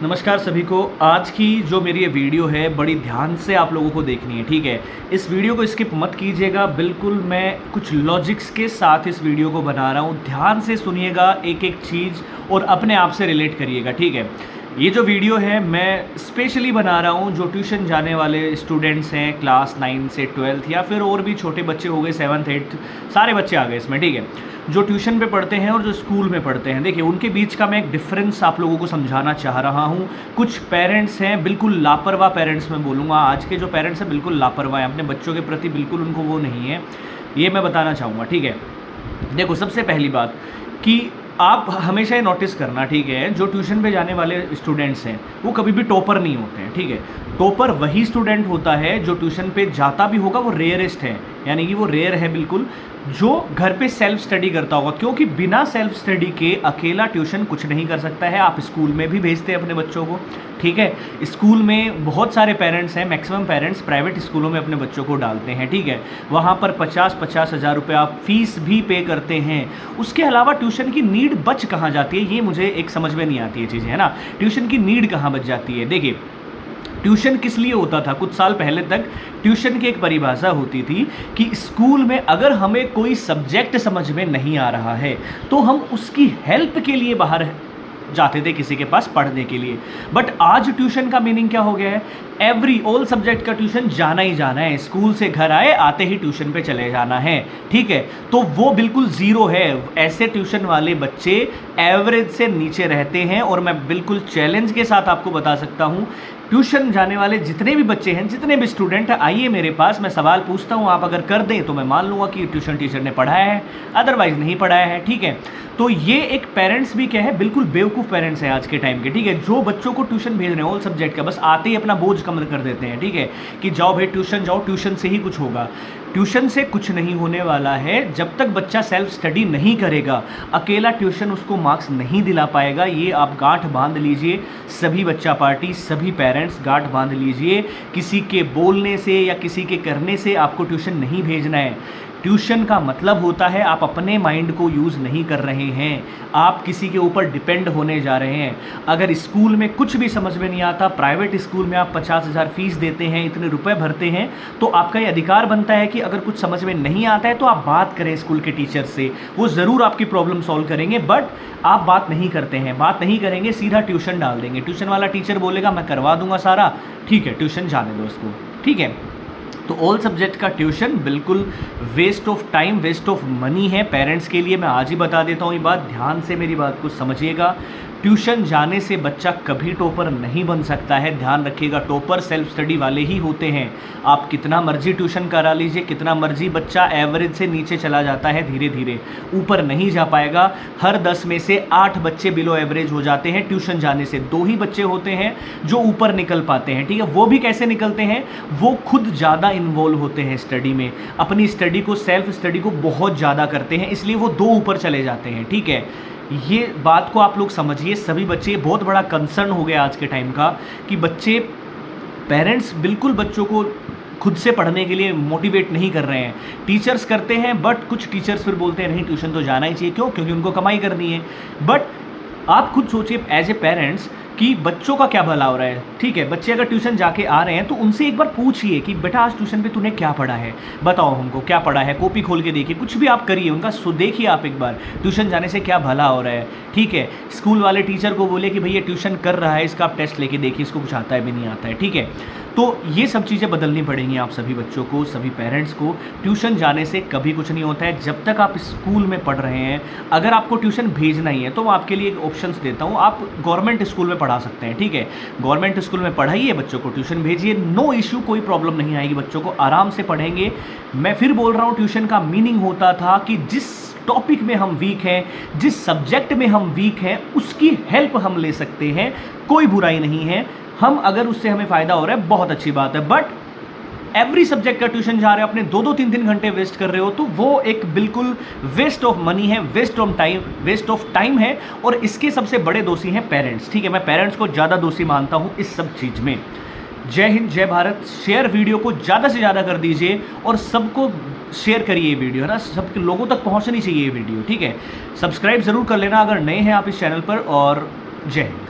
नमस्कार सभी को। आज की जो मेरी ये वीडियो है बड़ी ध्यान से आप लोगों को देखनी है, ठीक है। इस वीडियो को स्किप मत कीजिएगा, बिल्कुल मैं कुछ लॉजिक्स के साथ इस वीडियो को बना रहा हूँ। ध्यान से सुनिएगा एक एक चीज़ और अपने आप से रिलेट करिएगा, ठीक है। ये जो वीडियो है मैं स्पेशली बना रहा हूँ जो ट्यूशन जाने वाले स्टूडेंट्स हैं क्लास 9 से 12 या फिर और भी छोटे बच्चे हो गए 7th 8th, सारे बच्चे आ गए इसमें, ठीक है। जो ट्यूशन पे पढ़ते हैं और जो स्कूल में पढ़ते हैं, देखिए उनके बीच का मैं एक डिफरेंस आप लोगों को समझाना चाह रहा हूँ। कुछ पेरेंट्स हैं बिल्कुल लापरवाह पेरेंट्स, मैं बोलूँगा आज के जो पेरेंट्स हैं बिल्कुल लापरवाह हैं, अपने बच्चों के प्रति बिल्कुल उनको वो नहीं है, ये मैं बताना चाहूँगा, ठीक है। देखो सबसे पहली बात कि आप हमेशा ये नोटिस करना, ठीक है, जो ट्यूशन पे जाने वाले स्टूडेंट्स हैं वो कभी भी टॉपर नहीं होते हैं, ठीक है। टॉपर वही स्टूडेंट होता है जो ट्यूशन पे जाता भी होगा, वो रेयरेस्ट है, यानी कि वो रेयर है बिल्कुल, जो घर पे सेल्फ स्टडी करता होगा, क्योंकि बिना सेल्फ स्टडी के अकेला ट्यूशन कुछ नहीं कर सकता है। आप स्कूल में भी भेजते हैं अपने बच्चों को, ठीक है। स्कूल में बहुत सारे पेरेंट्स हैं, मैक्सिमम पेरेंट्स प्राइवेट स्कूलों में अपने बच्चों को डालते हैं, ठीक है। वहाँ पर 50-50 हज़ार रुपये आप फीस भी पे करते हैं। उसके अलावा ट्यूशन की नीड बच कहाँ जाती है, ये मुझे एक समझ में नहीं आती है चीज़ें, है ना। ट्यूशन की नीड कहाँ बच जाती है। देखिए ट्यूशन किस लिए होता था, कुछ साल पहले तक ट्यूशन की एक परिभाषा होती थी कि स्कूल में अगर हमें कोई सब्जेक्ट समझ में नहीं आ रहा है तो हम उसकी हेल्प के लिए बाहर जाते थे किसी के पास पढ़ने के लिए। बट आज ट्यूशन का मीनिंग क्या हो गया है, ऑल सब्जेक्ट का ट्यूशन जाना ही जाना है, स्कूल से घर आए आते ही ट्यूशन पे चले जाना है, ठीक है। तो वो बिल्कुल ज़ीरो है। ऐसे ट्यूशन वाले बच्चे एवरेज से नीचे रहते हैं और मैं बिल्कुल चैलेंज के साथ आपको बता सकता हूँ, ट्यूशन जाने वाले जितने भी बच्चे हैं, जितने भी स्टूडेंट हैं, आइए मेरे पास, मैं सवाल पूछता हूँ, आप अगर कर दें तो मैं मान लूँगा कि ट्यूशन टीचर ने पढ़ाया है, अदरवाइज़ नहीं पढ़ाया है, ठीक है। तो ये एक पेरेंट्स भी क्या है, बिल्कुल बेवकूफ़ पेरेंट्स हैं आज के टाइम के, ठीक है, जो बच्चों को ट्यूशन भेज रहे हैं ऑल सब्जेक्ट का, बस आते ही अपना बोझ कम कर देते हैं, ठीक है, कि जाओ भाई ट्यूशन जाओ, ट्यूशन से ही कुछ होगा। ट्यूशन से कुछ नहीं होने वाला है। जब तक बच्चा सेल्फ स्टडी नहीं करेगा, अकेला ट्यूशन उसको मार्क्स नहीं दिला पाएगा। ये आप गांठ बांध लीजिए, सभी बच्चा पार्टी, सभी पेरेंट्स गांठ बांध लीजिए। किसी के बोलने से या किसी के करने से आपको ट्यूशन नहीं भेजना है। ट्यूशन का मतलब होता है आप अपने माइंड को यूज़ नहीं कर रहे हैं, आप किसी के ऊपर डिपेंड होने जा रहे हैं। अगर स्कूल में कुछ भी समझ में नहीं आता, प्राइवेट स्कूल में आप 50,000 फीस देते हैं, इतने रुपए भरते हैं, तो आपका ये अधिकार बनता है कि अगर कुछ समझ में नहीं आता है तो आप बात करें स्कूल के टीचर से, वो ज़रूर आपकी प्रॉब्लम सॉल्व करेंगे। बट आप बात नहीं करते हैं, बात नहीं करेंगे, सीधा ट्यूशन डाल देंगे। ट्यूशन वाला टीचर बोलेगा मैं करवा दूंगा सारा, ठीक है, ट्यूशन जाने दो उसको, ठीक है। तो ऑल सब्जेक्ट का ट्यूशन बिल्कुल waste of time, waste of money है पेरेंट्स के लिए। मैं आज ही बता देता हूँ ये बात, ध्यान से मेरी बात को समझिएगा। ट्यूशन जाने से बच्चा कभी टॉपर नहीं बन सकता है, ध्यान रखिएगा। टॉपर सेल्फ स्टडी वाले ही होते हैं। आप कितना मर्जी ट्यूशन करा लीजिए, कितना मर्जी, बच्चा एवरेज से नीचे चला जाता है, धीरे धीरे ऊपर नहीं जा पाएगा। हर 10 में से 8 बच्चे बिलो एवरेज हो जाते हैं ट्यूशन जाने से। 2 ही बच्चे होते हैं जो ऊपर निकल पाते हैं, ठीक है। वो भी कैसे निकलते हैं, वो खुद ज़्यादा इन्वॉल्व होते हैं स्टडी में, अपनी स्टडी को, सेल्फ स्टडी को बहुत ज़्यादा करते हैं, इसलिए वो 2 ऊपर चले जाते हैं, ठीक है। ये बात को आप लोग समझिए। सभी बच्चे, बहुत बड़ा कंसर्न हो गया आज के टाइम का कि बच्चे, पेरेंट्स बिल्कुल बच्चों को खुद से पढ़ने के लिए मोटिवेट नहीं कर रहे हैं। टीचर्स करते हैं, बट कुछ टीचर्स फिर बोलते हैं नहीं ट्यूशन तो जाना ही चाहिए, क्यों, क्योंकि उनको कमाई करनी है। बट आप खुद सोचिए एज ए पेरेंट्स कि बच्चों का क्या भला हो रहा है, ठीक है। बच्चे अगर ट्यूशन जाके आ रहे हैं तो उनसे एक बार पूछिए कि बेटा आज ट्यूशन पे तूने क्या पढ़ा है, बताओ हमको क्या पढ़ा है, कॉपी खोल के देखिए, कुछ भी आप करिए, उनका देखिए आप एक बार ट्यूशन जाने से क्या भला हो रहा है, ठीक है। स्कूल वाले टीचर को बोले कि भैया ट्यूशन कर रहा है, इसका आप टेस्ट लेके देखिए, इसको कुछ आता है भी नहीं आता है, ठीक है। तो ये सब चीज़ें बदलनी पड़ेंगी आप सभी बच्चों को, सभी पेरेंट्स को। ट्यूशन जाने से कभी कुछ नहीं होता है जब तक आप स्कूल में पढ़ रहे हैं। अगर आपको ट्यूशन भेजना ही है तो मैं आपके लिए एक ऑप्शंस देता हूँ, आप गवर्नमेंट स्कूल में पढ़ा सकते हैं, ठीक है। गवर्नमेंट स्कूल में पढ़ाइए, बच्चों को ट्यूशन भेजिए, नो इशू, कोई प्रॉब्लम नहीं आएगी, बच्चों को आराम से पढ़ेंगे। मैं फिर बोल रहा हूँ, ट्यूशन का मीनिंग होता था कि जिस टॉपिक में हम वीक हैं, जिस सब्जेक्ट में हम वीक हैं, उसकी हेल्प हम ले सकते हैं, कोई बुराई नहीं है। हम अगर उससे हमें फ़ायदा हो रहा है बहुत अच्छी बात है। बट एवरी सब्जेक्ट का ट्यूशन जा रहे हो, अपने 2-2 3-3 घंटे वेस्ट कर रहे हो, तो वो एक बिल्कुल वेस्ट ऑफ मनी है, वेस्ट ऑफ टाइम है। और इसके सबसे बड़े दोषी हैं पेरेंट्स, ठीक है। मैं पेरेंट्स को ज़्यादा दोषी मानता हूँ इस सब चीज़ में। जय हिंद, जय भारत। शेयर वीडियो को ज़्यादा से ज़्यादा कर दीजिए और सबको शेयर करिए ये वीडियो, है ना, सबके लोगों तक पहुँचनी चाहिए ये वीडियो, ठीक है। सब्सक्राइब ज़रूर कर लेना अगर नए हैं आप इस चैनल पर, और जय हिंद।